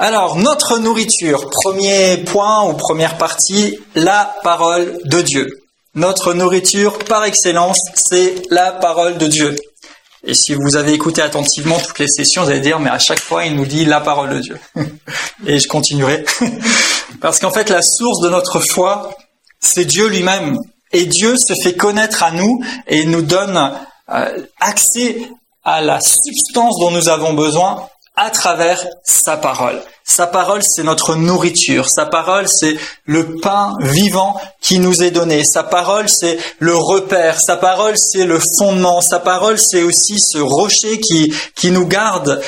Alors, notre nourriture, premier point ou première partie, la parole de Dieu. Notre nourriture par excellence, c'est la parole de Dieu. Et si vous avez écouté attentivement toutes les sessions, vous allez dire, mais à chaque fois, il nous dit la parole de Dieu. Et je continuerai. Parce qu'en fait, la source de notre foi, c'est Dieu lui-même. Et Dieu se fait connaître à nous et nous donne accès à la substance dont nous avons besoin à travers sa parole. Sa parole, c'est notre nourriture. Sa parole, c'est le pain vivant qui nous est donné. Sa parole, c'est le repère. Sa parole, c'est le fondement. Sa parole, c'est aussi ce rocher qui nous garde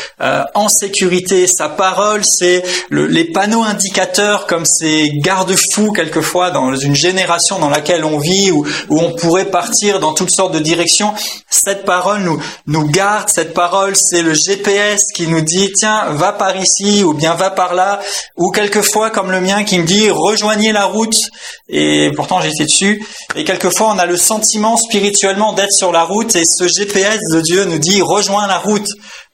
en sécurité. Sa parole, c'est les panneaux indicateurs comme ces garde-fous quelquefois dans une génération dans laquelle on vit où on pourrait partir dans toutes sortes de directions. Cette parole nous garde. Cette parole, c'est le GPS qui nous dit tiens, va par ici ou bien va par là, ou quelquefois comme le mien qui me dit rejoignez la route, et pourtant j'étais dessus, et quelquefois on a le sentiment spirituellement d'être sur la route et ce GPS de Dieu nous dit rejoins la route,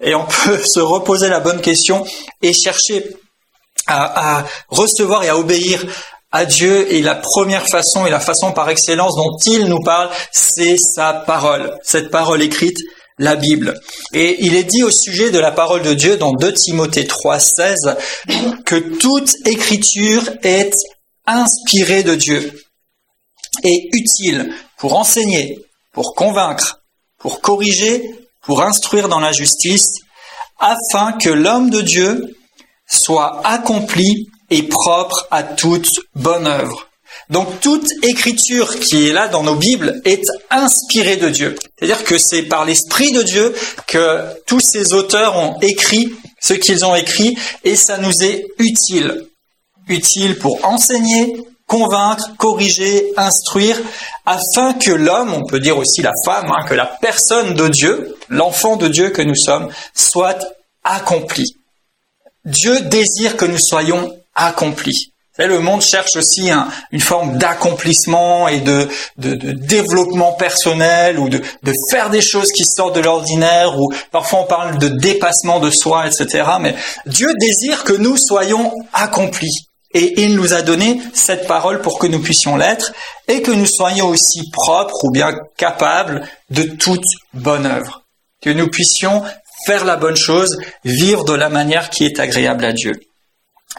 et on peut se reposer la bonne question et chercher à recevoir et à obéir à Dieu, et la première façon et la façon par excellence dont il nous parle, c'est sa parole, cette parole écrite, la Bible. Et il est dit au sujet de la parole de Dieu dans 2 Timothée 3,16 que toute écriture est inspirée de Dieu et utile pour enseigner, pour convaincre, pour corriger, pour instruire dans la justice, afin que l'homme de Dieu soit accompli et propre à toute bonne œuvre. Donc toute écriture qui est là dans nos Bibles est inspirée de Dieu. C'est-à-dire que c'est par l'Esprit de Dieu que tous ces auteurs ont écrit ce qu'ils ont écrit, et ça nous est utile. Utile pour enseigner, convaincre, corriger, instruire, afin que l'homme, on peut dire aussi la femme, que la personne de Dieu, l'enfant de Dieu que nous sommes, soit accompli. Dieu désire que nous soyons accomplis. Le monde cherche aussi une forme d'accomplissement et de développement personnel, ou de faire des choses qui sortent de l'ordinaire, ou parfois on parle de dépassement de soi, etc. Mais Dieu désire que nous soyons accomplis. Et il nous a donné cette parole pour que nous puissions l'être, et que nous soyons aussi propres ou bien capables de toute bonne œuvre. Que nous puissions faire la bonne chose, vivre de la manière qui est agréable à Dieu.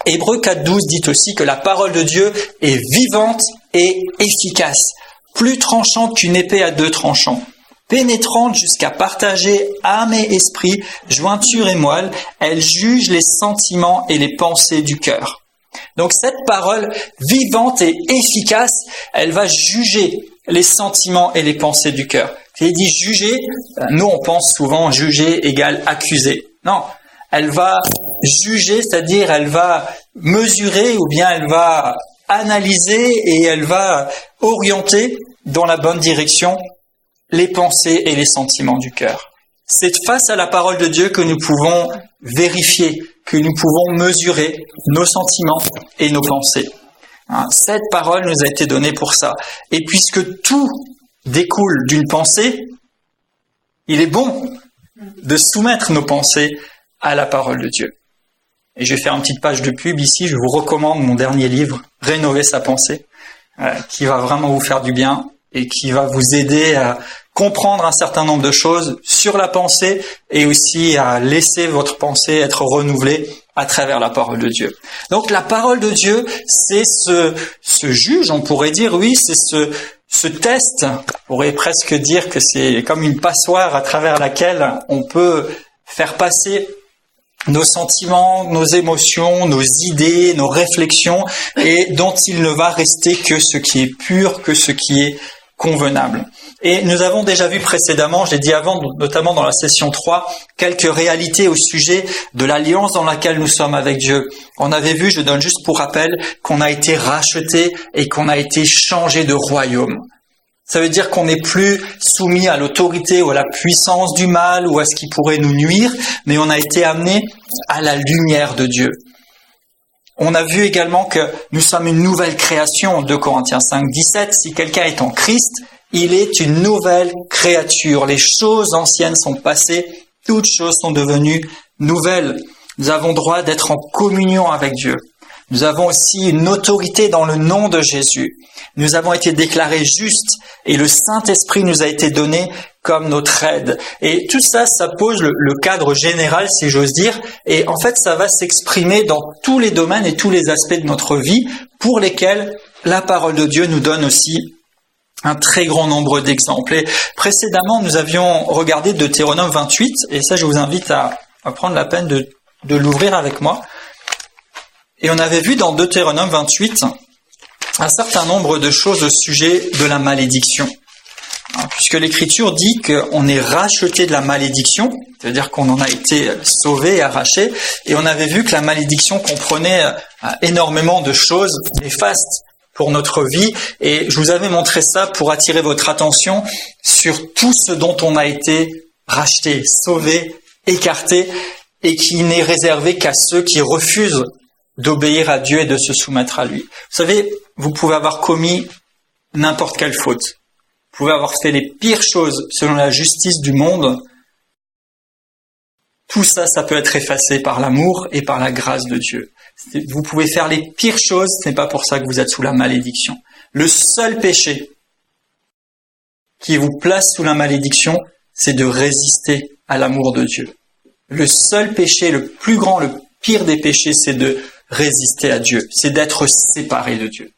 Hébreux 4,12 dit aussi que la parole de Dieu est vivante et efficace, plus tranchante qu'une épée à 2 tranchants, pénétrante jusqu'à partager âme et esprit, jointure et moelle, elle juge les sentiments et les pensées du cœur. Donc cette parole vivante et efficace, elle va juger les sentiments et les pensées du cœur. Il dit juger, nous on pense souvent juger égale accuser. Non. Elle va juger, c'est-à-dire elle va mesurer ou bien elle va analyser et elle va orienter dans la bonne direction les pensées et les sentiments du cœur. C'est face à la parole de Dieu que nous pouvons vérifier, que nous pouvons mesurer nos sentiments et nos pensées. Cette parole nous a été donnée pour ça. Et puisque tout découle d'une pensée, il est bon de soumettre nos pensées à la parole de Dieu. Et je vais faire une petite page de pub ici, je vous recommande mon dernier livre, Rénover sa pensée, qui va vraiment vous faire du bien et qui va vous aider à comprendre un certain nombre de choses sur la pensée et aussi à laisser votre pensée être renouvelée à travers la parole de Dieu. Donc la parole de Dieu, c'est ce juge, on pourrait dire, oui, c'est ce test, on pourrait presque dire que c'est comme une passoire à travers laquelle on peut faire passer nos sentiments, nos émotions, nos idées, nos réflexions, et dont il ne va rester que ce qui est pur, que ce qui est convenable. Et nous avons déjà vu précédemment, je l'ai dit avant, notamment dans la session 3, quelques réalités au sujet de l'alliance dans laquelle nous sommes avec Dieu. On avait vu, je donne juste pour rappel, qu'on a été racheté et qu'on a été changé de royaume. Ça veut dire qu'on n'est plus soumis à l'autorité ou à la puissance du mal ou à ce qui pourrait nous nuire, mais on a été amené à la lumière de Dieu. On a vu également que nous sommes une nouvelle création, 2 Corinthiens 5, 17. Si quelqu'un est en Christ, il est une nouvelle créature. Les choses anciennes sont passées, toutes choses sont devenues nouvelles. Nous avons droit d'être en communion avec Dieu. Nous avons aussi une autorité dans le nom de Jésus. Nous avons été déclarés justes et le Saint-Esprit nous a été donné comme notre aide. Et tout ça, ça pose le cadre général, si j'ose dire. Et en fait, ça va s'exprimer dans tous les domaines et tous les aspects de notre vie pour lesquels la parole de Dieu nous donne aussi un très grand nombre d'exemples. Et précédemment, nous avions regardé Deutéronome 28, et ça, je vous invite à prendre la peine de l'ouvrir avec moi. Et on avait vu dans Deutéronome 28 un certain nombre de choses au sujet de la malédiction. Puisque l'Écriture dit qu'on est racheté de la malédiction, c'est-à-dire qu'on en a été sauvé et arraché, et on avait vu que la malédiction comprenait énormément de choses néfastes pour notre vie, et je vous avais montré ça pour attirer votre attention sur tout ce dont on a été racheté, sauvé, écarté, et qui n'est réservé qu'à ceux qui refusent d'obéir à Dieu et de se soumettre à lui. Vous savez, vous pouvez avoir commis n'importe quelle faute. Vous pouvez avoir fait les pires choses selon la justice du monde. Tout ça, ça peut être effacé par l'amour et par la grâce de Dieu. Vous pouvez faire les pires choses, ce n'est pas pour ça que vous êtes sous la malédiction. Le seul péché qui vous place sous la malédiction, c'est de résister à l'amour de Dieu. Le seul péché, le plus grand, le pire des péchés, c'est de résister à Dieu, c'est d'être séparé de Dieu.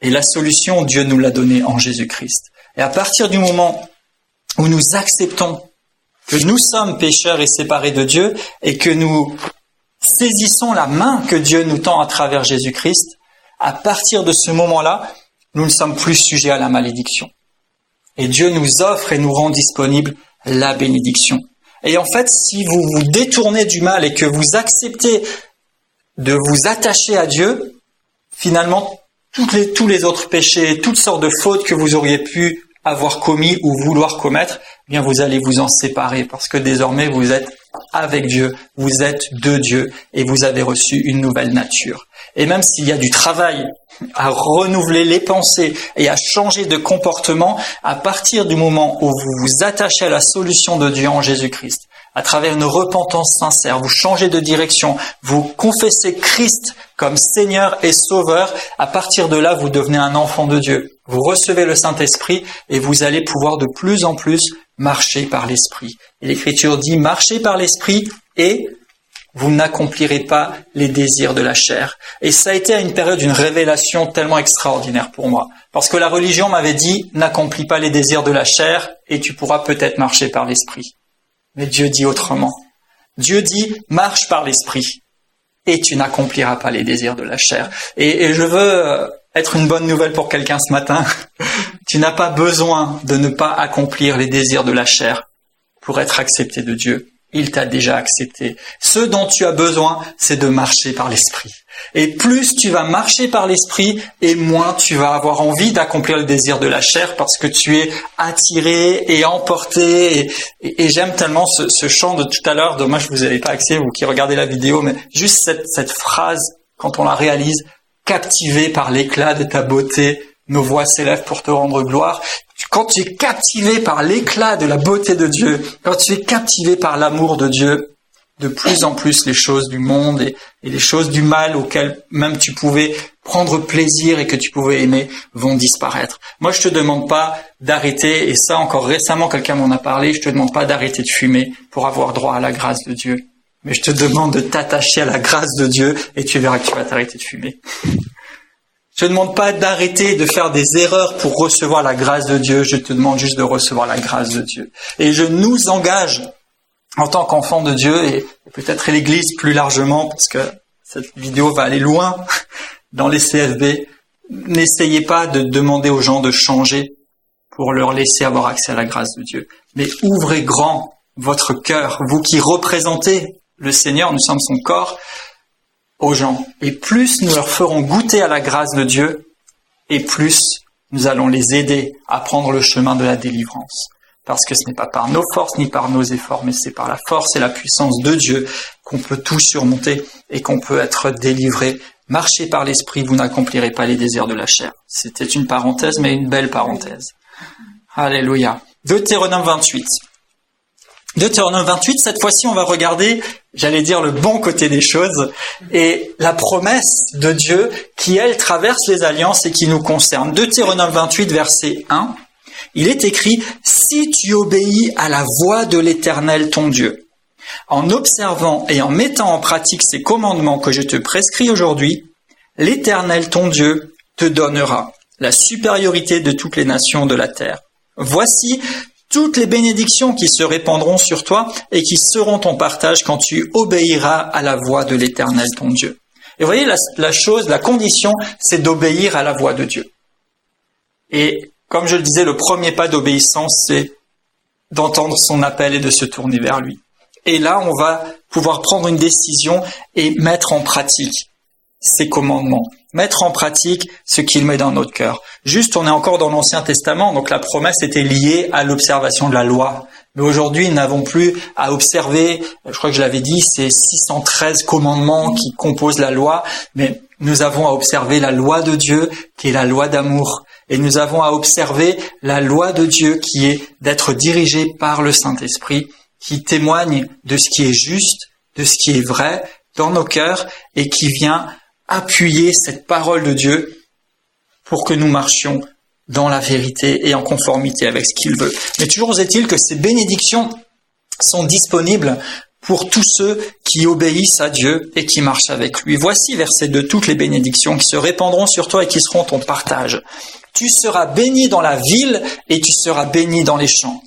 Et la solution, Dieu nous l'a donnée en Jésus-Christ. Et à partir du moment où nous acceptons que nous sommes pécheurs et séparés de Dieu, et que nous saisissons la main que Dieu nous tend à travers Jésus-Christ, à partir de ce moment-là, nous ne sommes plus sujets à la malédiction. Et Dieu nous offre et nous rend disponible la bénédiction. Et en fait, si vous vous détournez du mal et que vous acceptez de vous attacher à Dieu, finalement, tous les autres péchés, toutes sortes de fautes que vous auriez pu avoir commis ou vouloir commettre, eh bien vous allez vous en séparer parce que désormais vous êtes avec Dieu, vous êtes de Dieu et vous avez reçu une nouvelle nature. Et même s'il y a du travail à renouveler les pensées et à changer de comportement, à partir du moment où vous vous attachez à la solution de Dieu en Jésus-Christ, à travers une repentance sincère, vous changez de direction, vous confessez Christ comme Seigneur et Sauveur, à partir de là, vous devenez un enfant de Dieu. Vous recevez le Saint-Esprit et vous allez pouvoir de plus en plus marcher par l'Esprit. Et l'Écriture dit, marchez par l'Esprit et vous n'accomplirez pas les désirs de la chair. Et ça a été à une période d'une révélation tellement extraordinaire pour moi. Parce que la religion m'avait dit, n'accomplis pas les désirs de la chair et tu pourras peut-être marcher par l'Esprit. Mais Dieu dit autrement. Dieu dit, marche par l'Esprit et tu n'accompliras pas les désirs de la chair. Et je veux être une bonne nouvelle pour quelqu'un ce matin. Tu n'as pas besoin de ne pas accomplir les désirs de la chair pour être accepté de Dieu. Il t'a déjà accepté. Ce dont tu as besoin, c'est de marcher par l'Esprit. Et plus tu vas marcher par l'Esprit, et moins tu vas avoir envie d'accomplir le désir de la chair parce que tu es attiré et emporté. Et j'aime tellement ce chant de tout à l'heure. Dommage que vous n'avez pas accès, vous qui regardez la vidéo, mais juste cette phrase, quand on la réalise, captivé par l'éclat de ta beauté, nos voix s'élèvent pour te rendre gloire. Quand tu es captivé par l'éclat de la beauté de Dieu, quand tu es captivé par l'amour de Dieu, de plus en plus les choses du monde et les choses du mal auxquelles même tu pouvais prendre plaisir et que tu pouvais aimer vont disparaître. Moi, je te demande pas d'arrêter, et ça encore récemment quelqu'un m'en a parlé, je te demande pas d'arrêter de fumer pour avoir droit à la grâce de Dieu. Mais je te demande de t'attacher à la grâce de Dieu et tu verras que tu vas t'arrêter de fumer. Je ne te demande pas d'arrêter de faire des erreurs pour recevoir la grâce de Dieu. Je te demande juste de recevoir la grâce de Dieu. Et je nous engage, en tant qu'enfants de Dieu, et peut-être l'Église plus largement, parce que cette vidéo va aller loin dans les CFB, n'essayez pas de demander aux gens de changer pour leur laisser avoir accès à la grâce de Dieu. Mais ouvrez grand votre cœur, vous qui représentez le Seigneur, nous sommes son corps, aux gens. Et plus nous leur ferons goûter à la grâce de Dieu, et plus nous allons les aider à prendre le chemin de la délivrance. Parce que ce n'est pas par nos forces ni par nos efforts, mais c'est par la force et la puissance de Dieu qu'on peut tout surmonter et qu'on peut être délivré. Marchez par l'Esprit, vous n'accomplirez pas les désirs de la chair. C'était une parenthèse, mais une belle parenthèse. Alléluia. Deutéronome 28. Deutéronome 28, cette fois-ci, on va regarder, j'allais dire, le bon côté des choses et la promesse de Dieu qui, elle, traverse les alliances et qui nous concerne. Deutéronome 28, verset 1, il est écrit « Si tu obéis à la voix de l'Éternel ton Dieu, en observant et en mettant en pratique ces commandements que je te prescris aujourd'hui, l'Éternel ton Dieu te donnera la supériorité de toutes les nations de la terre. Voici toutes les bénédictions qui se répandront sur toi et qui seront ton partage quand tu obéiras à la voix de l'Éternel ton Dieu. » Et vous voyez, la condition, c'est d'obéir à la voix de Dieu. Et comme je le disais, le premier pas d'obéissance, c'est d'entendre son appel et de se tourner vers lui. Et là, on va pouvoir prendre une décision et mettre en pratique ses commandements, mettre en pratique ce qu'il met dans notre cœur. Juste, on est encore dans l'Ancien Testament, donc la promesse était liée à l'observation de la loi. Mais aujourd'hui, nous n'avons plus à observer, je crois que je l'avais dit, c'est 613 commandements qui composent la loi, mais nous avons à observer la loi de Dieu, qui est la loi d'amour. Et nous avons à observer la loi de Dieu, qui est d'être dirigé par le Saint-Esprit, qui témoigne de ce qui est juste, de ce qui est vrai dans nos cœurs, et qui vient appuyer cette parole de Dieu pour que nous marchions dans la vérité et en conformité avec ce qu'il veut. Mais toujours est-il que ces bénédictions sont disponibles pour tous ceux qui obéissent à Dieu et qui marchent avec lui. Voici, verset 2, toutes les bénédictions qui se répandront sur toi et qui seront ton partage. Tu seras béni dans la ville et tu seras béni dans les champs.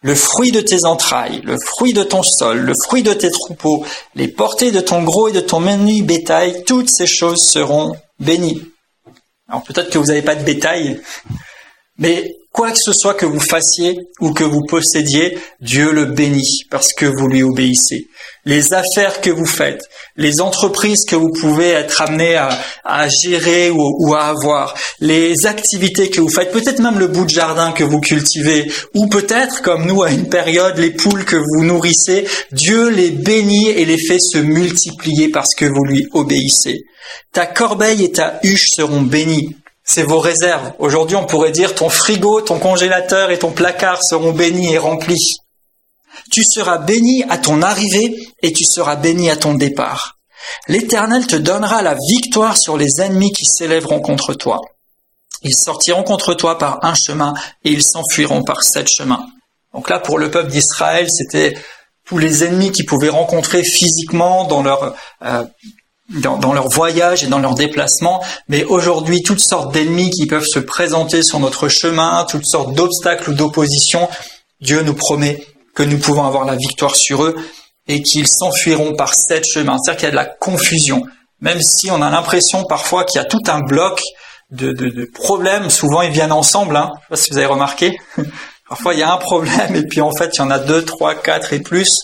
Le fruit de tes entrailles, le fruit de ton sol, le fruit de tes troupeaux, les portées de ton gros et de ton menu bétail, toutes ces choses seront bénies. Alors peut-être que vous n'avez pas de bétail, mais quoi que ce soit que vous fassiez ou que vous possédiez, Dieu le bénit parce que vous lui obéissez. Les affaires que vous faites, les entreprises que vous pouvez être amenés à gérer ou à avoir, les activités que vous faites, peut-être même le bout de jardin que vous cultivez, ou peut-être, comme nous à une période, les poules que vous nourrissez, Dieu les bénit et les fait se multiplier parce que vous lui obéissez. Ta corbeille et ta huche seront bénies. C'est vos réserves. Aujourd'hui, on pourrait dire ton frigo, ton congélateur et ton placard seront bénis et remplis. Tu seras béni à ton arrivée et tu seras béni à ton départ. L'Éternel te donnera la victoire sur les ennemis qui s'élèveront contre toi. Ils sortiront contre toi par un chemin et ils s'enfuiront par 7 chemins. Donc là, pour le peuple d'Israël, c'était tous les ennemis qu'ils pouvaient rencontrer physiquement dans leur voyage et dans leur déplacement, mais aujourd'hui, toutes sortes d'ennemis qui peuvent se présenter sur notre chemin, toutes sortes d'obstacles ou d'oppositions, Dieu nous promet que nous pouvons avoir la victoire sur eux et qu'ils s'enfuiront par 7 chemins. C'est-à-dire qu'il y a de la confusion. Même si on a l'impression parfois qu'il y a tout un bloc de problèmes, souvent ils viennent ensemble, hein. Je sais pas si vous avez remarqué. Parfois il y a un problème et puis en fait il y en a 2, 3, 4 et plus.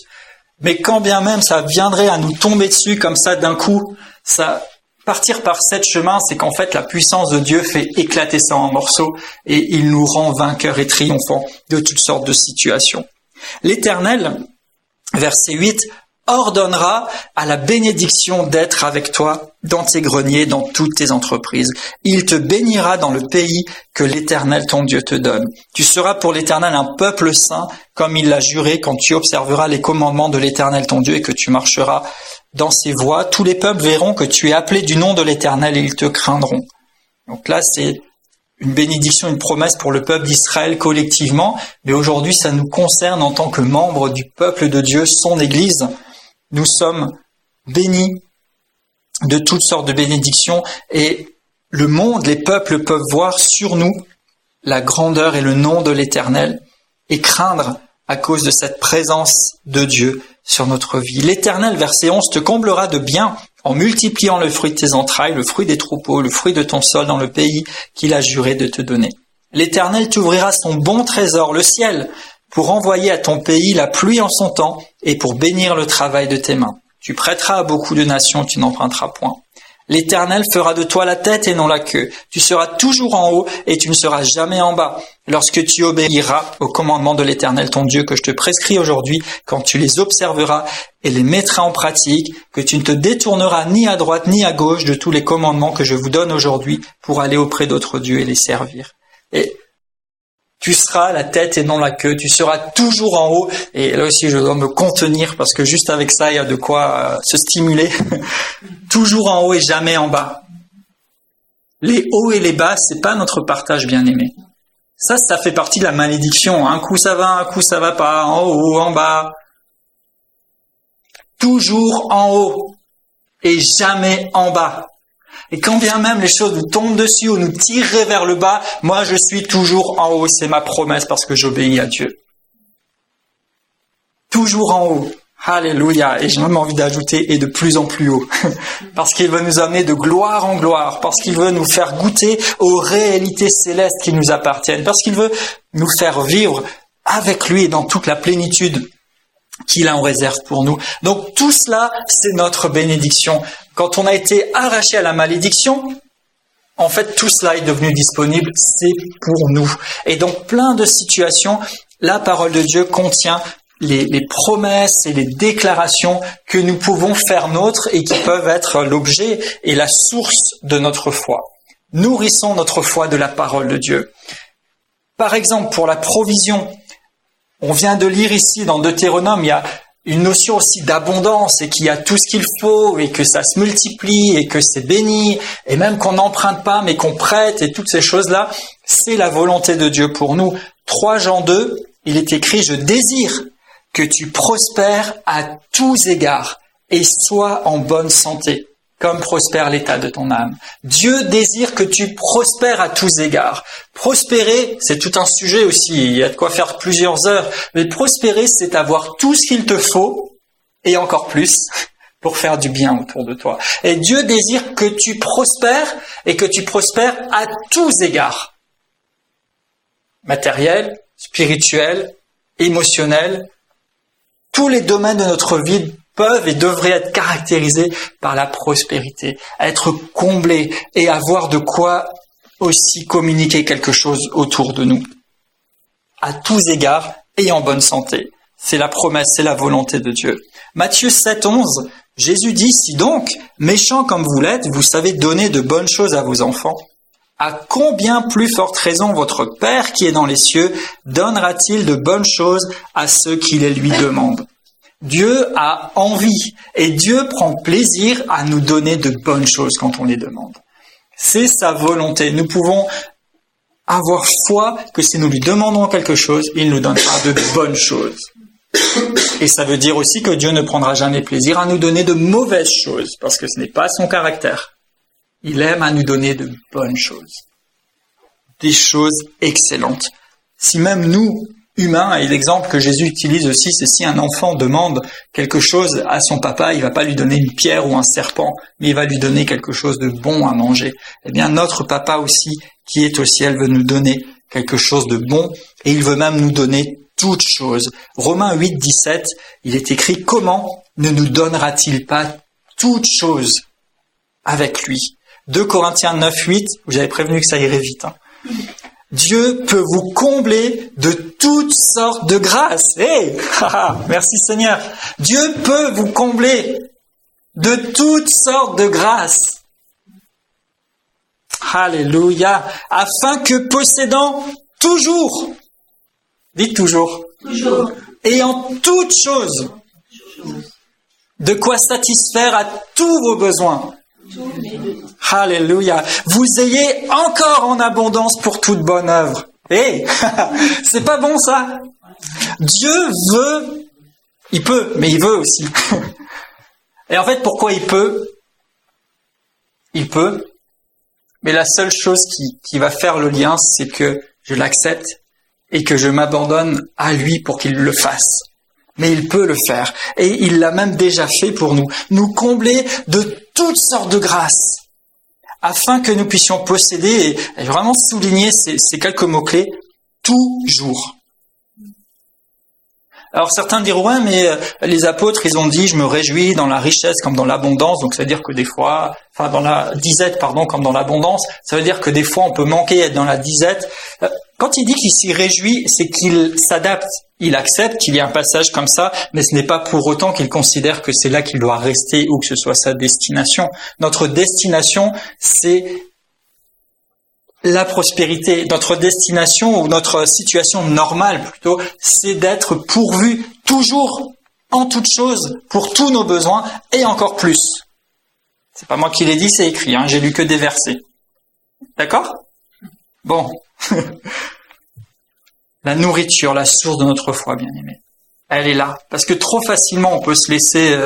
Mais quand bien même ça viendrait à nous tomber dessus comme ça d'un coup, ça partir par 7 chemins, c'est qu'en fait la puissance de Dieu fait éclater ça en morceaux et il nous rend vainqueurs et triomphants de toutes sortes de situations. L'Éternel, verset 8, ordonnera à la bénédiction d'être avec toi dans tes greniers, dans toutes tes entreprises. Il te bénira dans le pays que l'Éternel ton Dieu te donne. Tu seras pour l'Éternel un peuple saint, comme il l'a juré quand tu observeras les commandements de l'Éternel ton Dieu et que tu marcheras dans ses voies. Tous les peuples verront que tu es appelé du nom de l'Éternel et ils te craindront. Donc là, c'est une bénédiction, une promesse pour le peuple d'Israël collectivement, mais aujourd'hui, ça nous concerne en tant que membres du peuple de Dieu, son Église. Nous sommes bénis de toutes sortes de bénédictions et le monde, les peuples peuvent voir sur nous la grandeur et le nom de l'Éternel et craindre à cause de cette présence de Dieu sur notre vie. L'Éternel, verset 11, te comblera de bien en multipliant le fruit de tes entrailles, le fruit des troupeaux, le fruit de ton sol dans le pays qu'il a juré de te donner. L'Éternel t'ouvrira son bon trésor, le ciel, pour envoyer à ton pays la pluie en son temps et pour bénir le travail de tes mains. Tu prêteras à beaucoup de nations, tu n'emprunteras point. L'Éternel fera de toi la tête et non la queue. Tu seras toujours en haut et tu ne seras jamais en bas. Lorsque tu obéiras aux commandements de l'Éternel ton Dieu que je te prescris aujourd'hui, quand tu les observeras et les mettras en pratique, que tu ne te détourneras ni à droite ni à gauche de tous les commandements que je vous donne aujourd'hui pour aller auprès d'autres dieux et les servir. Et Tu seras la tête et non la queue. Tu seras toujours en haut. Et là aussi, je dois me contenir parce que juste avec ça, il y a de quoi se stimuler. Toujours en haut et jamais en bas. Les hauts et les bas, c'est pas notre partage bien-aimé. Ça fait partie de la malédiction. Un coup ça va pas. En haut, en bas. Toujours en haut et jamais en bas. Et quand bien même les choses nous tombent dessus ou nous tireraient vers le bas, moi je suis toujours en haut. C'est ma promesse parce que j'obéis à Dieu. Toujours en haut. Alléluia. Et j'ai même envie d'ajouter et de plus en plus haut. Parce qu'il veut nous amener de gloire en gloire. Parce qu'il veut nous faire goûter aux réalités célestes qui nous appartiennent. Parce qu'il veut nous faire vivre avec lui dans toute la plénitude qu'il a en réserve pour nous. Donc tout cela, c'est notre bénédiction. Quand on a été arraché à la malédiction, en fait, tout cela est devenu disponible, c'est pour nous. Et donc, plein de situations, la parole de Dieu contient les promesses et les déclarations que nous pouvons faire nôtres et qui peuvent être l'objet et la source de notre foi. Nourrissons notre foi de la parole de Dieu. Par exemple, pour la provision, on vient de lire ici dans Deutéronome, il y a une notion aussi d'abondance et qu'il y a tout ce qu'il faut et que ça se multiplie et que c'est béni et même qu'on n'emprunte pas mais qu'on prête et toutes ces choses-là, c'est la volonté de Dieu pour nous. 3 Jean 2, il est écrit « Je désire que tu prospères à tous égards et sois en bonne santé, comme prospère l'état de ton âme. » Dieu désire que tu prospères à tous égards. Prospérer, c'est tout un sujet aussi, il y a de quoi faire plusieurs heures, mais prospérer, c'est avoir tout ce qu'il te faut, et encore plus, pour faire du bien autour de toi. Et Dieu désire que tu prospères, et que tu prospères à tous égards. Matériel, spirituel, émotionnel, tous les domaines de notre vie peuvent et devraient être caractérisés par la prospérité, être comblés et avoir de quoi aussi communiquer quelque chose autour de nous. À tous égards et en bonne santé. C'est la promesse, c'est la volonté de Dieu. Matthieu 7, 11, Jésus dit, « Si donc, méchants comme vous l'êtes, vous savez donner de bonnes choses à vos enfants, à combien plus forte raison votre Père qui est dans les cieux donnera-t-il de bonnes choses à ceux qui les lui demandent ?» Dieu a envie et Dieu prend plaisir à nous donner de bonnes choses quand on les demande. C'est sa volonté. Nous pouvons avoir foi que si nous lui demandons quelque chose, il nous donnera de bonnes choses. Et ça veut dire aussi que Dieu ne prendra jamais plaisir à nous donner de mauvaises choses, parce que ce n'est pas son caractère. Il aime à nous donner de bonnes choses, des choses excellentes. Si même nous, humains, et l'exemple que Jésus utilise aussi, c'est si un enfant demande quelque chose à son papa, il va pas lui donner une pierre ou un serpent, mais il va lui donner quelque chose de bon à manger. Eh bien, notre papa aussi, qui est au ciel, veut nous donner quelque chose de bon, et il veut même nous donner toutes choses. Romains 8, 17, il est écrit « Comment ne nous donnera-t-il pas toutes choses avec lui ?» 2 Corinthiens 9, 8, vous avez prévenu que ça irait vite. Dieu peut vous combler de toutes sortes de grâces. Hey, merci Seigneur. Dieu peut vous combler de toutes sortes de grâces. Alléluia. Afin que possédant toujours, dites toujours, et en toutes choses, de quoi satisfaire à tous vos besoins. Alléluia. Vous ayez encore en abondance pour toute bonne œuvre. Eh, c'est pas bon ça. Dieu veut, il peut, mais il veut aussi. Et en fait, pourquoi il peut? Il peut, mais la seule chose qui va faire le lien, c'est que je l'accepte et que je m'abandonne à lui pour qu'il le fasse. Mais il peut le faire. Et il l'a même déjà fait pour nous. Nous combler de toutes sortes de grâces, afin que nous puissions posséder, et vraiment souligner ces quelques mots-clés, toujours. Alors certains diront, ouais, mais les apôtres, ils ont dit, je me réjouis dans la richesse comme dans l'abondance, donc ça veut dire que des fois, enfin dans la disette, pardon, comme dans l'abondance, ça veut dire que des fois on peut manquer être dans la disette. Quand il dit qu'il s'y réjouit, c'est qu'il s'adapte, il accepte qu'il y ait un passage comme ça, mais ce n'est pas pour autant qu'il considère que c'est là qu'il doit rester ou que ce soit sa destination. Notre destination, c'est la prospérité, notre destination ou notre situation normale plutôt, c'est d'être pourvu toujours en toutes choses pour tous nos besoins et encore plus. C'est pas moi qui l'ai dit, c'est écrit, j'ai lu que des versets. D'accord ? Bon. La nourriture, la source de notre foi, bien-aimés, elle est là. Parce que trop facilement, on peut se laisser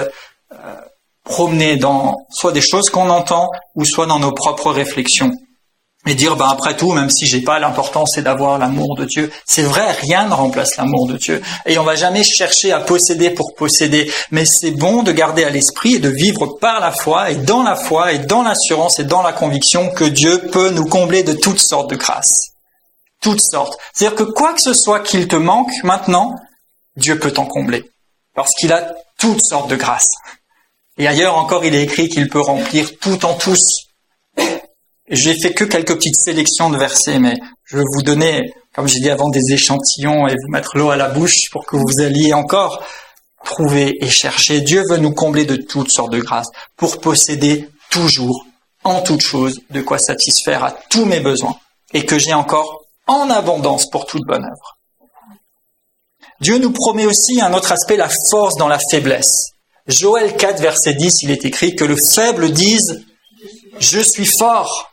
promener dans soit des choses qu'on entend ou soit dans nos propres réflexions. Et dire, après tout, même si j'ai pas, l'important c'est d'avoir l'amour de Dieu. C'est vrai, rien ne remplace l'amour de Dieu. Et on va jamais chercher à posséder pour posséder. Mais c'est bon de garder à l'esprit et de vivre par la foi et dans l'assurance et dans la conviction que Dieu peut nous combler de toutes sortes de grâces. Toutes sortes. C'est-à-dire que quoi que ce soit qu'il te manque maintenant, Dieu peut t'en combler. Parce qu'il a toutes sortes de grâces. Et ailleurs encore, il est écrit qu'il peut remplir tout en tous. J'ai fait que quelques petites sélections de versets, mais je vais vous donner, comme j'ai dit avant, des échantillons et vous mettre l'eau à la bouche pour que vous alliez encore trouver et chercher. Dieu veut nous combler de toutes sortes de grâces pour posséder toujours, en toutes choses, de quoi satisfaire à tous mes besoins et que j'ai encore en abondance pour toute bonne œuvre. Dieu nous promet aussi un autre aspect, la force dans la faiblesse. Joël 4, verset 10, il est écrit que le faible dise « Je suis fort ».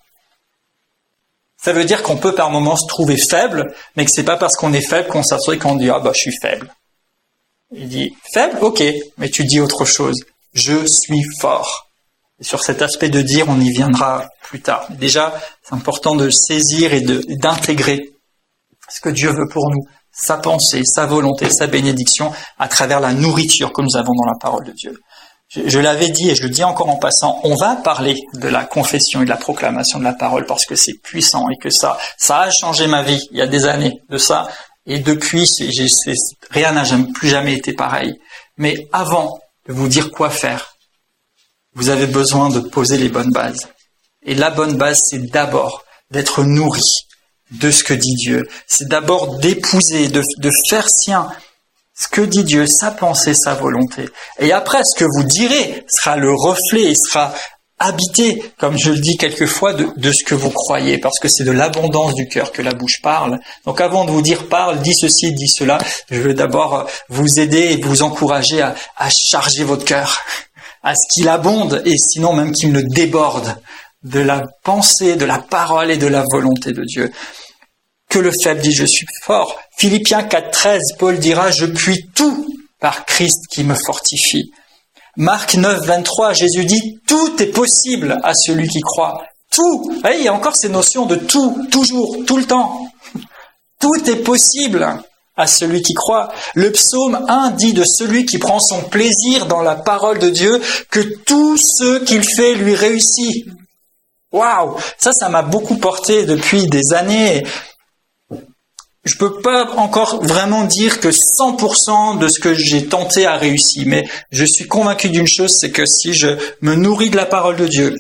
Ça veut dire qu'on peut par moments se trouver faible, mais que c'est pas parce qu'on est faible qu'on s'assoit et qu'on dit « Ah je suis faible ». Il dit « Faible, ok, mais tu dis autre chose. Je suis fort ». Et sur cet aspect de dire, on y viendra plus tard. Mais déjà, c'est important de saisir et d'intégrer ce que Dieu veut pour nous, sa pensée, sa volonté, sa bénédiction, à travers la nourriture que nous avons dans la parole de Dieu. Je l'avais dit et je le dis encore en passant, on va parler de la confession et de la proclamation de la parole parce que c'est puissant et que ça a changé ma vie. Il y a des années de ça et depuis, rien n'a plus jamais été pareil. Mais avant de vous dire quoi faire, vous avez besoin de poser les bonnes bases. Et la bonne base, c'est d'abord d'être nourri de ce que dit Dieu. C'est d'abord d'épouser, de faire sien ce que dit Dieu, sa pensée, sa volonté. Et après, ce que vous direz sera le reflet et sera habité, comme je le dis quelquefois, de ce que vous croyez, parce que c'est de l'abondance du cœur que la bouche parle. Donc avant de vous dire parle, dis ceci, dis cela, je veux d'abord vous aider et vous encourager à charger votre cœur, à ce qu'il abonde, et sinon même qu'il ne déborde de la pensée, de la parole et de la volonté de Dieu. Que le faible dit « je suis fort ». Philippiens 4.13, Paul dira « je puis tout par Christ qui me fortifie ». Marc 9.23, Jésus dit « tout est possible à celui qui croit ». Tout. Vous voyez, il y a encore ces notions de tout, toujours, tout le temps. Tout est possible à celui qui croit. Le psaume 1 dit de celui qui prend son plaisir dans la parole de Dieu que tout ce qu'il fait lui réussit. Waouh, ça m'a beaucoup porté depuis des années. Je peux pas encore vraiment dire que 100% de ce que j'ai tenté a réussi, mais je suis convaincu d'une chose, c'est que si je me nourris de la parole de Dieu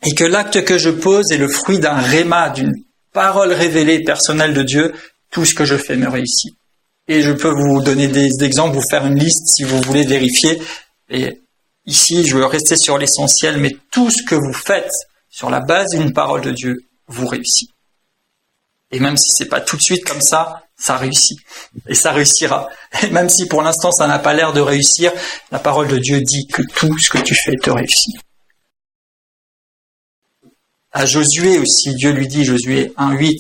et que l'acte que je pose est le fruit d'un réma, d'une parole révélée personnelle de Dieu, tout ce que je fais me réussit. Et je peux vous donner des exemples, vous faire une liste si vous voulez vérifier. Et ici, je veux rester sur l'essentiel, mais tout ce que vous faites sur la base d'une parole de Dieu vous réussit. Et même si c'est pas tout de suite comme ça, ça réussit. Et ça réussira. Et même si pour l'instant ça n'a pas l'air de réussir, la parole de Dieu dit que tout ce que tu fais te réussit. À Josué aussi, Dieu lui dit, Josué 1.8,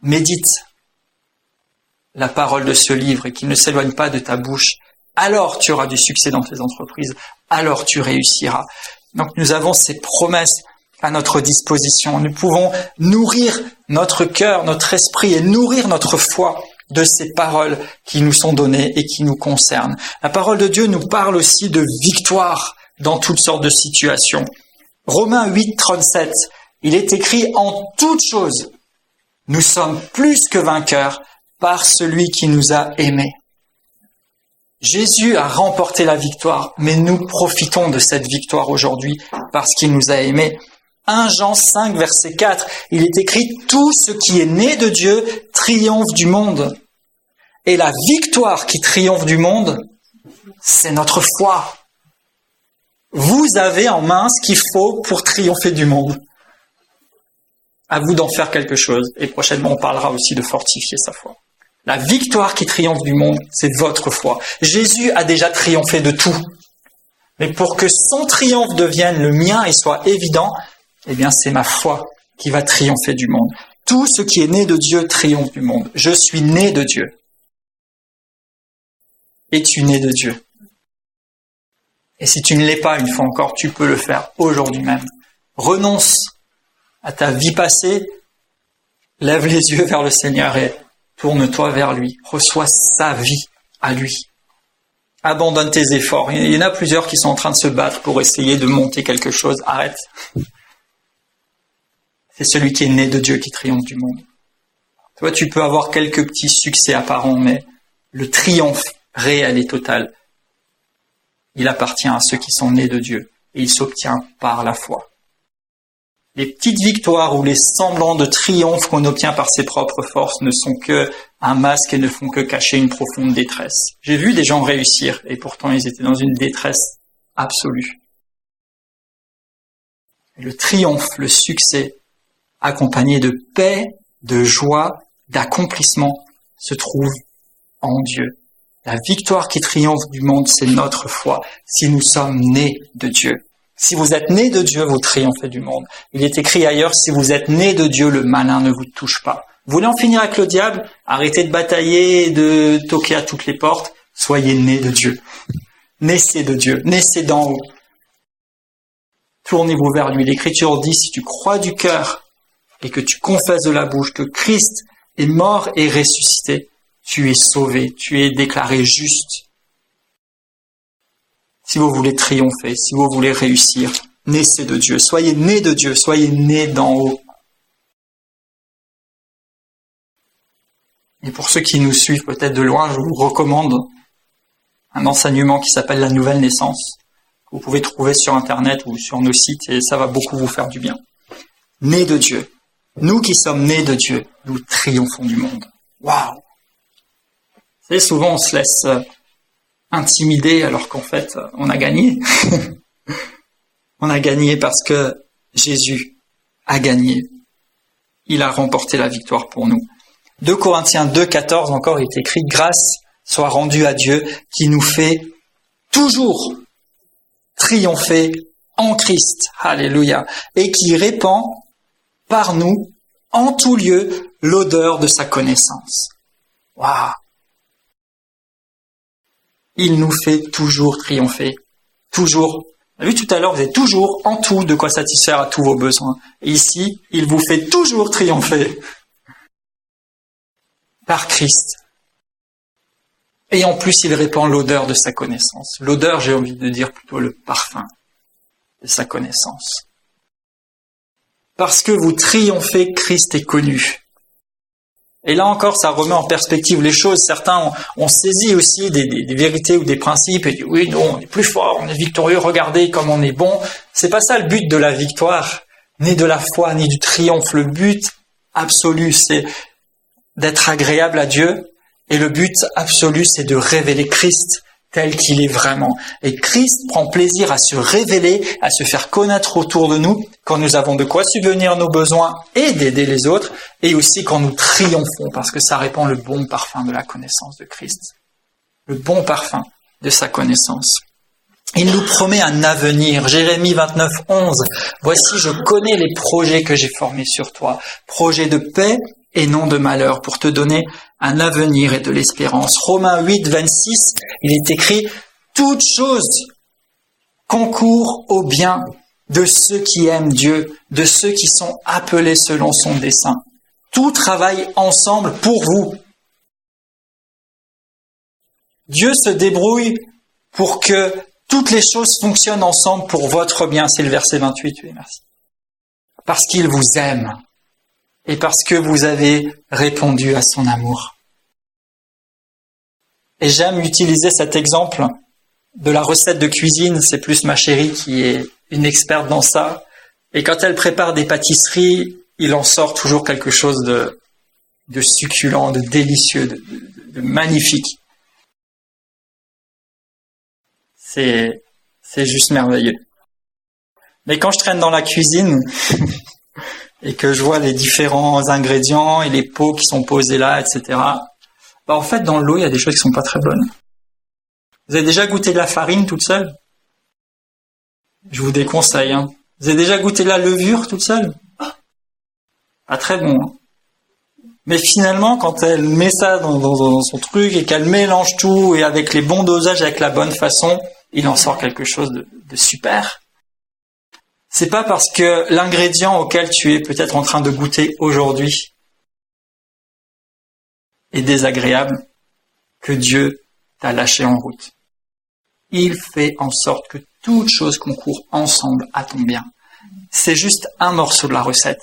médite la parole de ce livre et qu'il ne s'éloigne pas de ta bouche. Alors tu auras du succès dans tes entreprises. Alors tu réussiras. Donc nous avons ces promesses à notre disposition. Nous pouvons nourrir notre cœur, notre esprit et nourrir notre foi de ces paroles qui nous sont données et qui nous concernent. La parole de Dieu nous parle aussi de victoire dans toutes sortes de situations. Romains 8.37, il est écrit « En toutes choses, nous sommes plus que vainqueurs par celui qui nous a aimés. » Jésus a remporté la victoire, mais nous profitons de cette victoire aujourd'hui parce qu'il nous a aimés. 1 Jean 5, verset 4, il est écrit « Tout ce qui est né de Dieu triomphe du monde. » Et la victoire qui triomphe du monde, c'est notre foi. Vous avez en main ce qu'il faut pour triompher du monde. À vous d'en faire quelque chose. Et prochainement, on parlera aussi de fortifier sa foi. La victoire qui triomphe du monde, c'est votre foi. Jésus a déjà triomphé de tout. Mais pour que son triomphe devienne le mien et soit évident, eh bien, c'est ma foi qui va triompher du monde. Tout ce qui est né de Dieu triomphe du monde. Je suis né de Dieu. Es-tu né de Dieu? Et si tu ne l'es pas, une fois encore, tu peux le faire aujourd'hui même. Renonce à ta vie passée, lève les yeux vers le Seigneur et tourne-toi vers lui. Reçois sa vie à lui. Abandonne tes efforts. Il y en a plusieurs qui sont en train de se battre pour essayer de monter quelque chose. Arrête. C'est celui qui est né de Dieu qui triomphe du monde. Toi, tu peux avoir quelques petits succès apparents, mais le triomphe réel et total, il appartient à ceux qui sont nés de Dieu et il s'obtient par la foi. Les petites victoires ou les semblants de triomphe qu'on obtient par ses propres forces ne sont que un masque et ne font que cacher une profonde détresse. J'ai vu des gens réussir et pourtant ils étaient dans une détresse absolue. Le triomphe, le succès, accompagné de paix, de joie, d'accomplissement, se trouve en Dieu. La victoire qui triomphe du monde, c'est notre foi, si nous sommes nés de Dieu. Si vous êtes nés de Dieu, vous triomphez du monde. Il est écrit ailleurs, si vous êtes nés de Dieu, le malin ne vous touche pas. Vous voulez en finir avec le diable? Arrêtez de batailler et de toquer à toutes les portes. Soyez nés de Dieu. Naissez de Dieu. Naissez d'en haut. Tournez-vous vers lui. L'Écriture dit, si tu crois du cœur et que tu confesses de la bouche que Christ est mort et ressuscité, tu es sauvé, tu es déclaré juste. Si vous voulez triompher, si vous voulez réussir, naissez de Dieu. Soyez nés de Dieu, soyez nés d'en haut. Et pour ceux qui nous suivent peut-être de loin, je vous recommande un enseignement qui s'appelle la nouvelle naissance, que vous pouvez trouver sur Internet ou sur nos sites, et ça va beaucoup vous faire du bien. Nés de Dieu. Nous qui sommes nés de Dieu, nous triomphons du monde. Waouh! Vous savez, souvent on se laisse intimider alors qu'en fait on a gagné. On a gagné parce que Jésus a gagné. Il a remporté la victoire pour nous. 2 Corinthiens 2,14 encore, il est écrit « Grâce soit rendue à Dieu qui nous fait toujours triompher en Christ. » Alléluia. Et qui répand par nous, en tout lieu, l'odeur de sa connaissance. Waouh! Il nous fait toujours triompher. Toujours. On a vu tout à l'heure, vous êtes toujours en tout de quoi satisfaire à tous vos besoins. Et ici, il vous fait toujours triompher. Par Christ. Et en plus, il répand l'odeur de sa connaissance. L'odeur, j'ai envie de dire plutôt le parfum de sa connaissance. Parce que vous triomphez, Christ est connu. Et là encore, ça remet en perspective les choses. Certains ont saisi aussi des vérités ou des principes et disent oui, nous, on est plus fort, on est victorieux, regardez comme on est bon. C'est pas ça le but de la victoire, ni de la foi, ni du triomphe. Le but absolu, c'est d'être agréable à Dieu. Et le but absolu, c'est de révéler Christ tel qu'il est vraiment. Et Christ prend plaisir à se révéler, à se faire connaître autour de nous, quand nous avons de quoi subvenir nos besoins et d'aider les autres, et aussi quand nous triomphons, parce que ça répand le bon parfum de la connaissance de Christ. Le bon parfum de sa connaissance. Il nous promet un avenir. Jérémie 29, 11. Voici, je connais les projets que j'ai formés sur toi. Projets de paix et non de malheur, pour te donner un avenir et de l'espérance. Romains 8, 26, il est écrit « Toutes choses concourent au bien de ceux qui aiment Dieu, de ceux qui sont appelés selon son dessein. Tout travaille ensemble pour vous. » Dieu se débrouille pour que toutes les choses fonctionnent ensemble pour votre bien. C'est le verset 28, oui, merci. Parce qu'il vous aime. Et parce que vous avez répondu à son amour. Et j'aime utiliser cet exemple de la recette de cuisine. C'est plus ma chérie qui est une experte dans ça. Et quand elle prépare des pâtisseries, il en sort toujours quelque chose de succulent, de délicieux, de magnifique. C'est juste merveilleux. Mais quand je traîne dans la cuisine... et que je vois les différents ingrédients et les pots qui sont posés là, etc. En fait, dans l'eau, il y a des choses qui sont pas très bonnes. Vous avez déjà goûté de la farine toute seule? Je vous déconseille. Hein. Vous avez déjà goûté de la levure toute seule? Pas très bon. Hein. Mais finalement, quand elle met ça dans son truc et qu'elle mélange tout et avec les bons dosages, avec la bonne façon, il en sort quelque chose de super. C'est pas parce que l'ingrédient auquel tu es peut-être en train de goûter aujourd'hui est désagréable que Dieu t'a lâché en route. Il fait en sorte que toutes choses concourent ensemble à ton bien. C'est juste un morceau de la recette.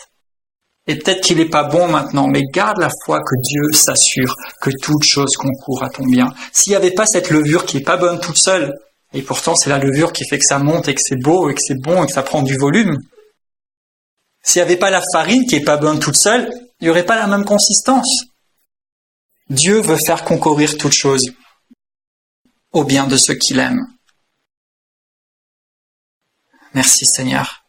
Et peut-être qu'il n'est pas bon maintenant, mais garde la foi que Dieu s'assure que toutes choses concourent à ton bien. S'il n'y avait pas cette levure qui est pas bonne toute seule, et pourtant c'est la levure qui fait que ça monte et que c'est beau et que c'est bon et que ça prend du volume, s'il n'y avait pas la farine qui est pas bonne toute seule, il n'y aurait pas la même consistance. Dieu veut faire concourir toutes choses au bien de ceux qu'il aime. Merci Seigneur.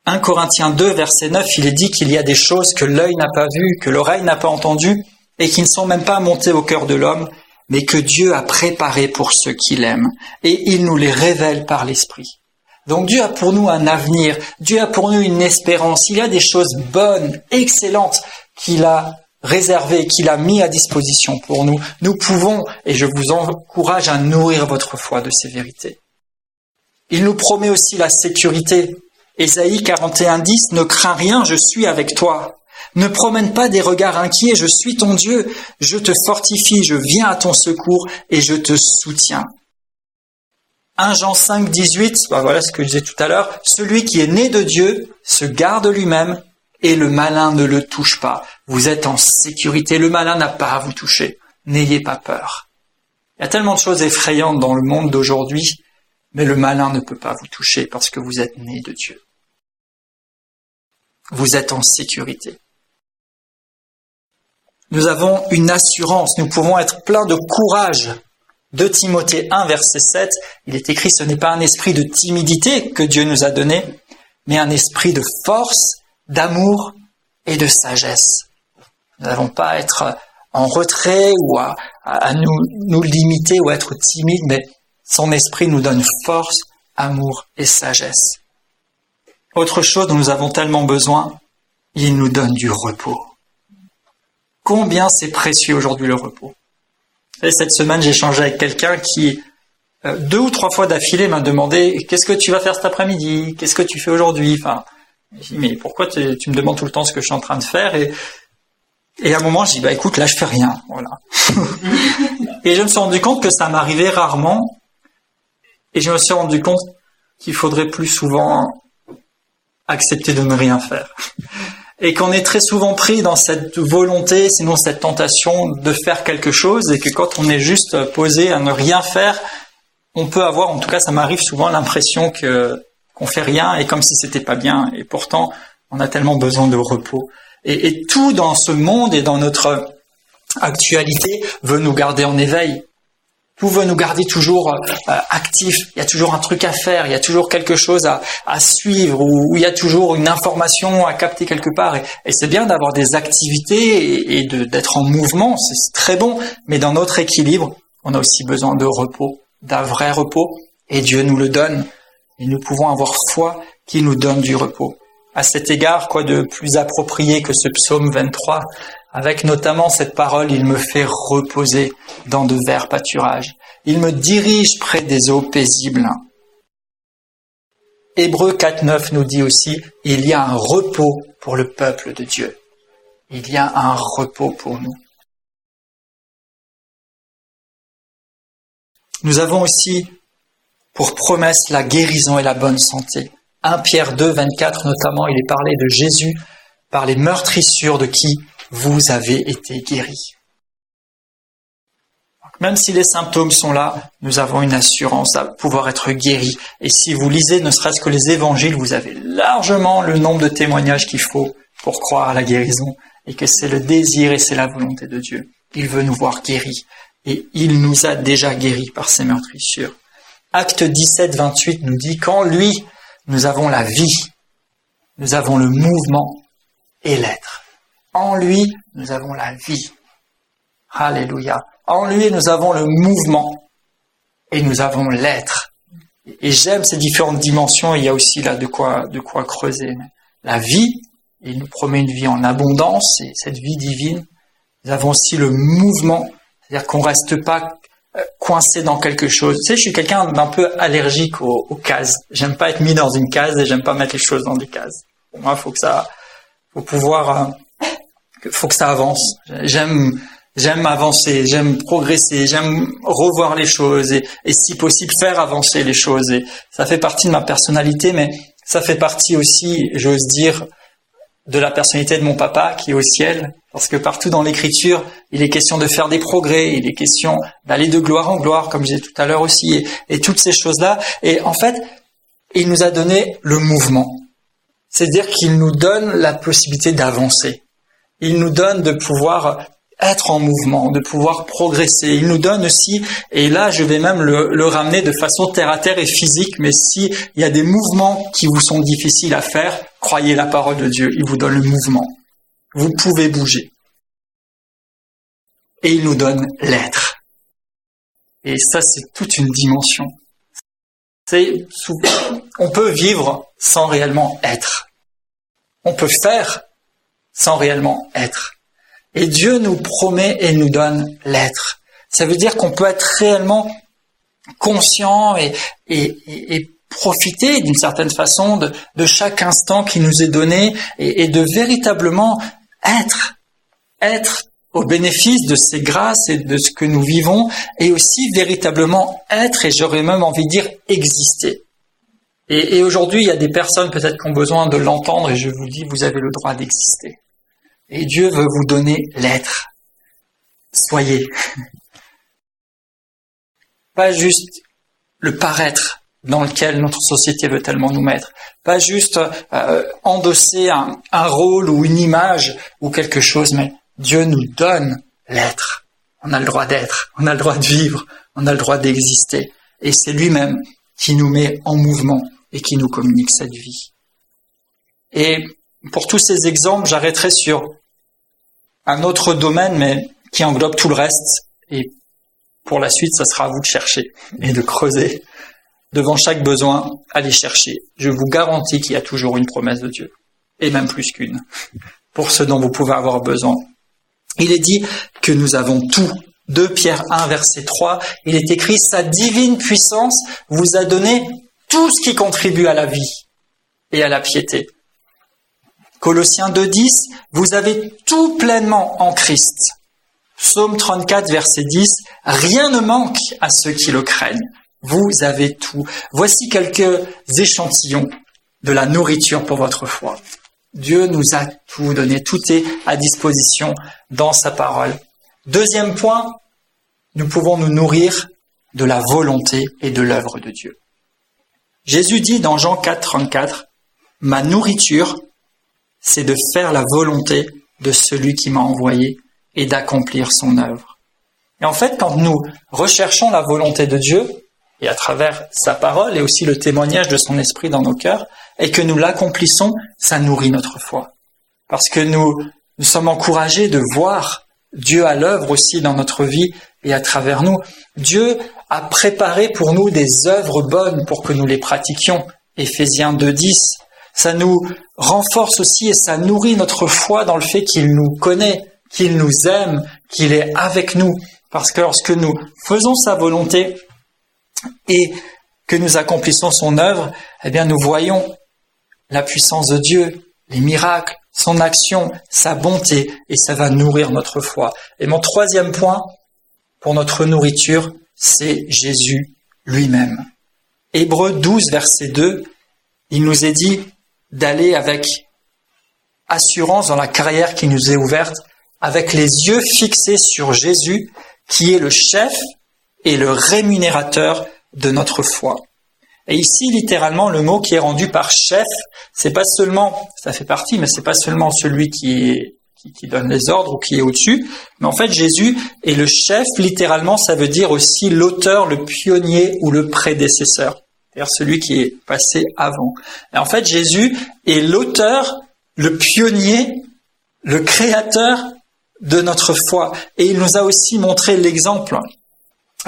1 Corinthiens 2, verset 9, il est dit qu'il y a des choses que l'œil n'a pas vues, que l'oreille n'a pas entendues, et qui ne sont même pas montées au cœur de l'homme, mais que Dieu a préparées pour ceux qui l'aiment, et il nous les révèle par l'Esprit. Donc Dieu a pour nous un avenir, Dieu a pour nous une espérance, il y a des choses bonnes, excellentes, qu'il a réservées, qu'il a mis à disposition pour nous. Nous pouvons, et je vous encourage à nourrir votre foi de ces vérités. Il nous promet aussi la sécurité. Ésaïe 41:10, ne crains rien, je suis avec toi. Ne promène pas des regards inquiets, je suis ton Dieu. Je te fortifie, je viens à ton secours et je te soutiens. 1 Jean 5:18, voilà ce que je disais tout à l'heure. Celui qui est né de Dieu se garde lui-même et le malin ne le touche pas. Vous êtes en sécurité, le malin n'a pas à vous toucher. N'ayez pas peur. Il y a tellement de choses effrayantes dans le monde d'aujourd'hui, mais le malin ne peut pas vous toucher parce que vous êtes né de Dieu. Vous êtes en sécurité. Nous avons une assurance, nous pouvons être pleins de courage. 2 Timothée 1, verset 7, il est écrit, ce n'est pas un esprit de timidité que Dieu nous a donné, mais un esprit de force, d'amour et de sagesse. Nous n'avons pas à être en retrait ou à nous limiter ou à être timides, mais son esprit nous donne force, amour et sagesse. Autre chose dont nous avons tellement besoin, il nous donne du repos. Combien c'est précieux aujourd'hui le repos. Et cette semaine, j'ai échangé avec quelqu'un qui, 2 ou 3 fois d'affilée, m'a demandé « Qu'est-ce que tu vas faire cet après-midi? Qu'est-ce que tu fais aujourd'hui ?» Enfin, je dis « Mais pourquoi tu me demandes tout le temps ce que je suis en train de faire ?» Et à un moment, je dis « Écoute, là, je fais rien. » Voilà. Et je me suis rendu compte que ça m'arrivait rarement. Et je me suis rendu compte qu'il faudrait plus souvent accepter de ne rien faire. Et qu'on est très souvent pris dans cette volonté, sinon cette tentation de faire quelque chose, et que quand on est juste posé à ne rien faire, on peut avoir, en tout cas ça m'arrive souvent, l'impression qu'on fait rien, et comme si c'était pas bien. Et pourtant, on a tellement besoin de repos. Et tout dans ce monde et dans notre actualité veut nous garder en éveil. Tout veut nous garder toujours actifs. Il y a toujours un truc à faire, il y a toujours quelque chose à suivre, ou il y a toujours une information à capter quelque part. Et c'est bien d'avoir des activités et d'être en mouvement, c'est très bon. Mais dans notre équilibre, on a aussi besoin de repos, d'un vrai repos. Et Dieu nous le donne. Et nous pouvons avoir foi qu'il nous donne du repos. À cet égard, quoi de plus approprié que ce psaume 23, avec notamment cette parole, il me fait reposer dans de verts pâturages. Il me dirige près des eaux paisibles. Hébreux 4:9 nous dit aussi, il y a un repos pour le peuple de Dieu. Il y a un repos pour nous. Nous avons aussi pour promesse la guérison et la bonne santé. 1 Pierre 2, 24 notamment, il est parlé de Jésus par les meurtrissures de qui vous avez été guéris. Donc, même si les symptômes sont là, nous avons une assurance à pouvoir être guéris. Et si vous lisez ne serait-ce que les évangiles, vous avez largement le nombre de témoignages qu'il faut pour croire à la guérison et que c'est le désir et c'est la volonté de Dieu. Il veut nous voir guéris et il nous a déjà guéris par ses meurtrissures. Acte 17, 28 nous dit qu'en lui, nous avons la vie, nous avons le mouvement, et l'être. En lui, nous avons la vie. Alléluia. En lui, nous avons le mouvement et nous avons l'être. Et j'aime ces différentes dimensions. Il y a aussi là de quoi creuser. La vie, il nous promet une vie en abondance et cette vie divine. Nous avons aussi le mouvement, c'est-à-dire qu'on reste pas coincé dans quelque chose. Tu sais, je suis quelqu'un d'un peu allergique aux cases. J'aime pas être mis dans une case et j'aime pas mettre les choses dans des cases. Pour moi, faut que ça avance. J'aime avancer, j'aime progresser, j'aime revoir les choses et si possible faire avancer les choses. Et ça fait partie de ma personnalité, mais ça fait partie aussi, j'ose dire, de la personnalité de mon papa qui est au ciel. Parce que partout dans l'Écriture, il est question de faire des progrès, il est question d'aller de gloire en gloire, comme je disais tout à l'heure aussi, et toutes ces choses-là. Et en fait, il nous a donné le mouvement. C'est-à-dire qu'il nous donne la possibilité d'avancer. Il nous donne de pouvoir être en mouvement, de pouvoir progresser. Il nous donne aussi, et là je vais même le ramener de façon terre à terre et physique, mais si il y a des mouvements qui vous sont difficiles à faire, croyez la parole de Dieu, il vous donne le mouvement. Vous pouvez bouger. Et il nous donne l'être. Et ça, c'est toute une dimension. On peut vivre sans réellement être. On peut faire sans réellement être. Et Dieu nous promet et nous donne l'être. Ça veut dire qu'on peut être réellement conscient et profiter d'une certaine façon de chaque instant qui nous est donné et de véritablement être au bénéfice de ces grâces et de ce que nous vivons et aussi véritablement être, et j'aurais même envie de dire exister. Et aujourd'hui, il y a des personnes peut-être qui ont besoin de l'entendre et je vous dis, vous avez le droit d'exister. Et Dieu veut vous donner l'être. Soyez. Pas juste le paraître dans lequel notre société veut tellement nous mettre. Pas juste endosser un rôle ou une image ou quelque chose, mais Dieu nous donne l'être. On a le droit d'être, on a le droit de vivre, on a le droit d'exister. Et c'est lui-même qui nous met en mouvement et qui nous communique cette vie. Et pour tous ces exemples, j'arrêterai sur un autre domaine, mais qui englobe tout le reste. Et pour la suite, ça sera à vous de chercher et de creuser. Devant chaque besoin, allez chercher. Je vous garantis qu'il y a toujours une promesse de Dieu. Et même plus qu'une. Pour ce dont vous pouvez avoir besoin. Il est dit que nous avons tout. 2 Pierre 1, verset 3. Il est écrit, sa divine puissance vous a donné tout ce qui contribue à la vie et à la piété. Colossiens 2.10, vous avez tout pleinement en Christ. Psaume 34, verset 10, rien ne manque à ceux qui le craignent. Vous avez tout. Voici quelques échantillons de la nourriture pour votre foi. Dieu nous a tout donné, tout est à disposition dans sa parole. Deuxième point, nous pouvons nous nourrir de la volonté et de l'œuvre de Dieu. Jésus dit dans Jean 4, 34, « Ma nourriture, c'est de faire la volonté de celui qui m'a envoyé et d'accomplir son œuvre. » Et en fait, quand nous recherchons la volonté de Dieu, et à travers sa parole et aussi le témoignage de son esprit dans nos cœurs, et que nous l'accomplissons, ça nourrit notre foi. Parce que nous sommes encouragés de voir Dieu à l'œuvre aussi dans notre vie et à travers nous. Dieu a préparé pour nous des œuvres bonnes pour que nous les pratiquions. Éphésiens 2.10. Ça nous renforce aussi et ça nourrit notre foi dans le fait qu'il nous connaît, qu'il nous aime, qu'il est avec nous. Parce que lorsque nous faisons sa volonté et que nous accomplissons son œuvre, eh bien nous voyons la puissance de Dieu, les miracles, son action, sa bonté, et ça va nourrir notre foi. Et mon troisième point pour notre nourriture, c'est Jésus lui-même. Hébreux 12, verset 2, il nous est dit d'aller avec assurance dans la carrière qui nous est ouverte, avec les yeux fixés sur Jésus, qui est le chef et le rémunérateur de notre foi. Et ici, littéralement, le mot qui est rendu par chef, c'est pas seulement, ça fait partie, mais c'est pas seulement celui qui donne les ordres ou qui est au-dessus, mais en fait, Jésus est le chef, littéralement, ça veut dire aussi l'auteur, le pionnier ou le prédécesseur. C'est-à-dire celui qui est passé avant. Et en fait, Jésus est l'auteur, le pionnier le créateur de notre foi. Et il nous a aussi montré l'exemple.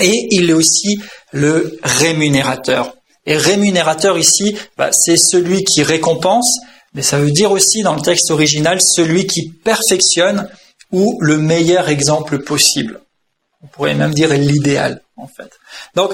Et il est aussi le rémunérateur. Et rémunérateur ici, c'est celui qui récompense, mais ça veut dire aussi dans le texte original, celui qui perfectionne ou le meilleur exemple possible. On pourrait même dire l'idéal, en fait. Donc,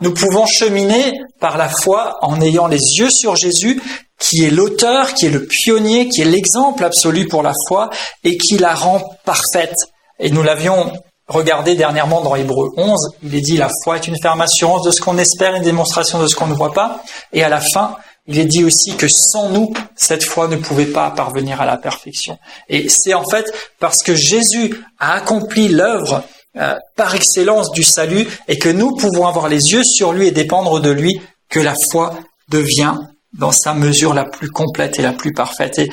nous pouvons cheminer par la foi en ayant les yeux sur Jésus, qui est l'auteur, qui est le pionnier, qui est l'exemple absolu pour la foi et qui la rend parfaite. Et nous l'avions regardé dernièrement dans Hébreux 11, il est dit la foi est une ferme assurance de ce qu'on espère, une démonstration de ce qu'on ne voit pas. Et à la fin, il est dit aussi que sans nous, cette foi ne pouvait pas parvenir à la perfection. Et c'est en fait parce que Jésus a accompli l'œuvre par excellence du salut et que nous pouvons avoir les yeux sur lui et dépendre de lui que la foi devient dans sa mesure la plus complète et la plus parfaite. Et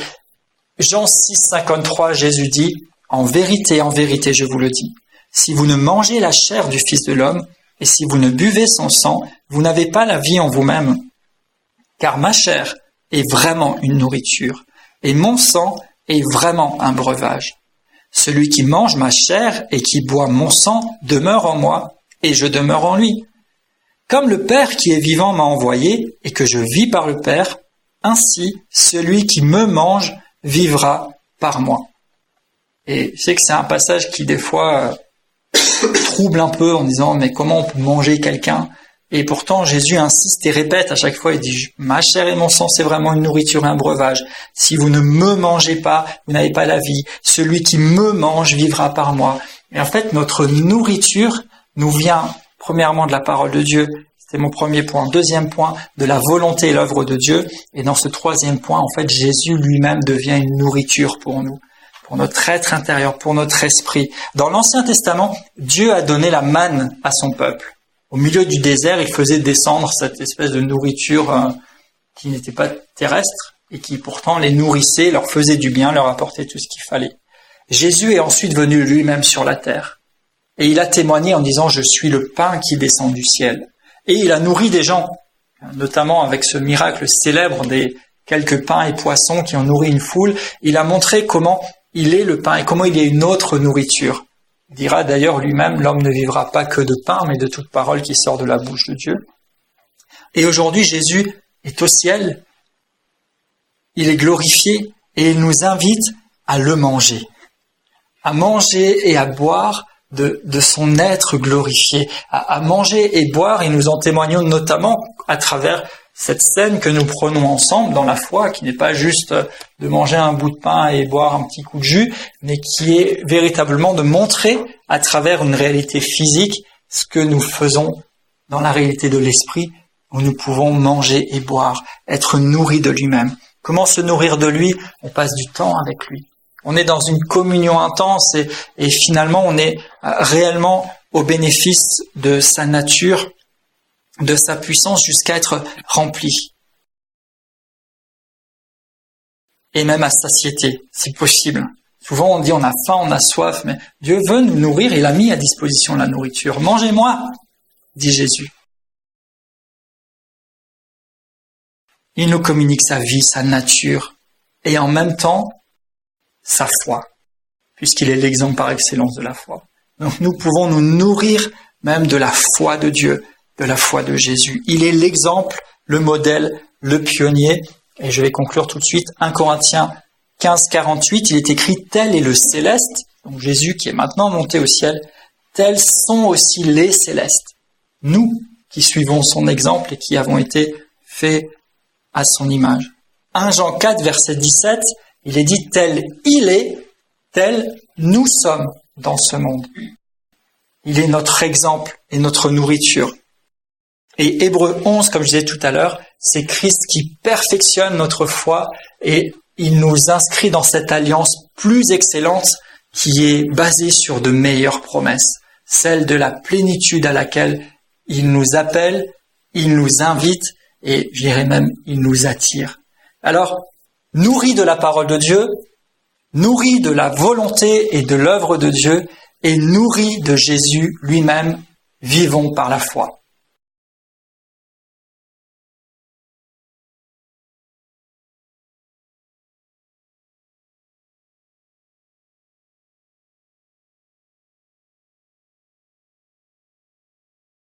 Jean 6, 53, Jésus dit « En vérité, je vous le dis, si vous ne mangez la chair du Fils de l'homme et si vous ne buvez son sang, vous n'avez pas la vie en vous-même. Car ma chair est vraiment une nourriture et mon sang est vraiment un breuvage. Celui qui mange ma chair et qui boit mon sang demeure en moi et je demeure en lui. Comme le Père qui est vivant m'a envoyé et que je vis par le Père, ainsi celui qui me mange vivra par moi. » Et je sais que c'est un passage qui des fois trouble un peu en disant « mais comment on peut manger quelqu'un ?» Et pourtant Jésus insiste et répète à chaque fois, il dit « ma chair et mon sang c'est vraiment une nourriture et un breuvage. Si vous ne me mangez pas, vous n'avez pas la vie. Celui qui me mange vivra par moi. » Et en fait notre nourriture nous vient premièrement de la parole de Dieu. C'était mon premier point. Deuxième point, de la volonté et l'œuvre de Dieu. Et dans ce troisième point, en fait, Jésus lui-même devient une nourriture pour nous, pour notre être intérieur, pour notre esprit. Dans l'Ancien Testament, Dieu a donné la manne à son peuple. Au milieu du désert, il faisait descendre cette espèce de nourriture qui n'était pas terrestre et qui pourtant les nourrissait, leur faisait du bien, leur apportait tout ce qu'il fallait. Jésus est ensuite venu lui-même sur la terre. Et il a témoigné en disant « Je suis le pain qui descend du ciel ». Et il a nourri des gens, notamment avec ce miracle célèbre des quelques pains et poissons qui ont nourri une foule. Il a montré comment il est le pain et comment il est une autre nourriture. Il dira d'ailleurs lui-même « L'homme ne vivra pas que de pain, mais de toute parole qui sort de la bouche de Dieu ». Et aujourd'hui, Jésus est au ciel, il est glorifié et il nous invite à le manger. À manger et à boire de son être glorifié, à manger et boire, et nous en témoignons notamment à travers cette scène que nous prenons ensemble dans la foi, qui n'est pas juste de manger un bout de pain et boire un petit coup de jus, mais qui est véritablement de montrer à travers une réalité physique ce que nous faisons dans la réalité de l'esprit, où nous pouvons manger et boire, être nourris de lui-même. Comment se nourrir de lui? On passe du temps avec lui. On est dans une communion intense et finalement on est réellement au bénéfice de sa nature, de sa puissance jusqu'à être rempli. Et même à satiété, si possible. Souvent on dit on a faim, on a soif, mais Dieu veut nous nourrir, il a mis à disposition la nourriture. Mangez-moi, dit Jésus. Il nous communique sa vie, sa nature, et en même temps, sa foi, puisqu'il est l'exemple par excellence de la foi. Donc nous pouvons nous nourrir même de la foi de Dieu, de la foi de Jésus. Il est l'exemple, le modèle, le pionnier. Et je vais conclure tout de suite. 1 Corinthiens 15, 48, il est écrit « Tel est le céleste », donc Jésus qui est maintenant monté au ciel, « Tels sont aussi les célestes ». Nous qui suivons son exemple et qui avons été faits à son image. 1 Jean 4, verset 17, il est dit « Tel il est, tel nous sommes dans ce monde ». Il est notre exemple et notre nourriture. Et Hébreux 11, comme je disais tout à l'heure, c'est Christ qui perfectionne notre foi et il nous inscrit dans cette alliance plus excellente qui est basée sur de meilleures promesses, celle de la plénitude à laquelle il nous appelle, il nous invite et je dirais même il nous attire. Alors, nourris de la parole de Dieu, nourris de la volonté et de l'œuvre de Dieu et nourris de Jésus lui-même, vivons par la foi.